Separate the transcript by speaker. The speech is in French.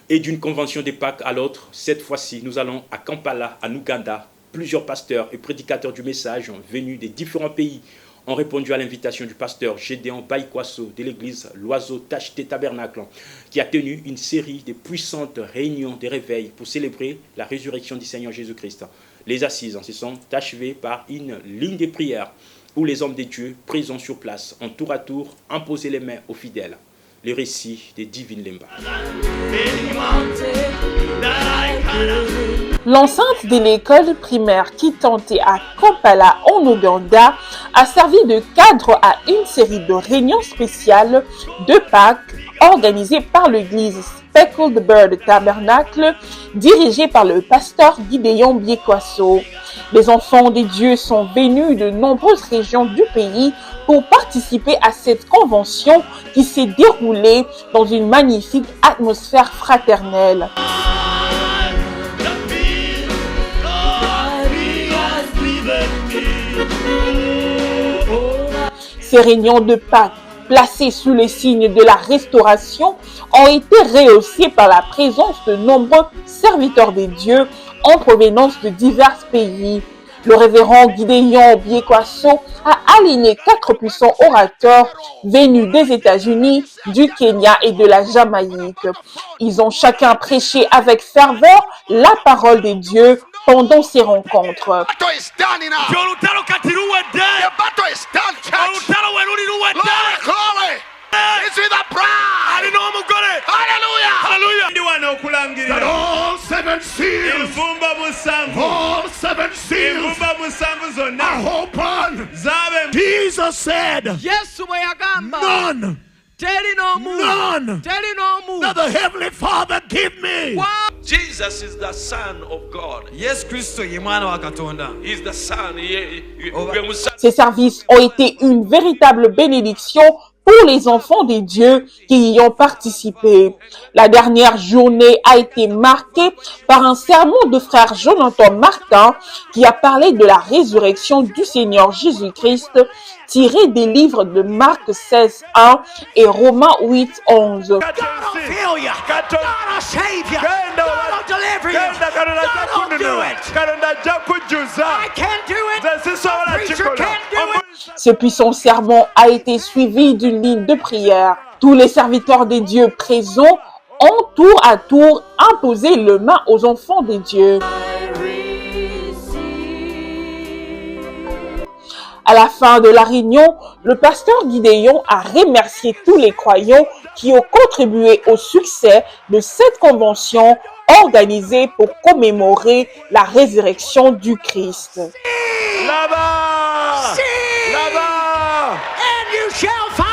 Speaker 1: Et d'une convention des Pâques à l'autre, cette fois-ci, nous allons à Kampala, en Ouganda. Plusieurs pasteurs et prédicateurs du message venus des différents pays ont répondu à l'invitation du pasteur Gédéon Baïkwaso de l'église L'Oiseau Tacheté Tabernacle, qui a tenu une série de puissantes réunions de réveil pour célébrer la résurrection du Seigneur Jésus-Christ. Les assises se sont achevées par une ligne de prière où les hommes de Dieu présents sur place ont tour à tour imposé les mains aux fidèles. Le récit de Divine Lemba.
Speaker 2: L'enceinte de l'école primaire Kitante à Kampala en Ouganda a servi de cadre à une série de réunions spéciales de Pâques organisées par l'église Speckled Bird Tabernacle dirigée par le pasteur Gideon Biekwaso. Les enfants de Dieu sont venus de nombreuses régions du pays pour participer à cette convention qui s'est déroulée dans une magnifique atmosphère fraternelle. Ces réunions de Pâques, placées sous le signe de la restauration, ont été rehaussées par la présence de nombreux serviteurs de Dieu en provenance de divers pays. Le révérend Gideon Biekwaso a aligné 4 puissants orateurs venus des États-Unis, du Kenya et de la Jamaïque. Ils ont chacun prêché avec ferveur la parole de Dieu pendant ces rencontres.
Speaker 3: All seven seals are open. Jesus said, none. None that the Heavenly Father give me.
Speaker 4: Jesus is the Son of God.
Speaker 5: Yes, Christo,
Speaker 4: He is the Son.
Speaker 2: Ces services ont été une véritable bénédiction pour les enfants de Dieu qui y ont participé. La dernière journée a été marquée par un sermon de frère Jonathan Martin qui a parlé de la résurrection du Seigneur Jésus-Christ tiré des livres de Marc 16:1 et Romains 8:11. Ce puissant sermon a été suivi d'une ligne de prière. Tous les serviteurs de Dieu présents ont tour à tour imposé le main aux enfants de Dieu. À la fin de la réunion, le pasteur Gideon a remercié tous les croyants qui ont contribué au succès de cette convention organisée pour commémorer la résurrection du Christ.
Speaker 3: Là-bas! Là-bas! And you shall find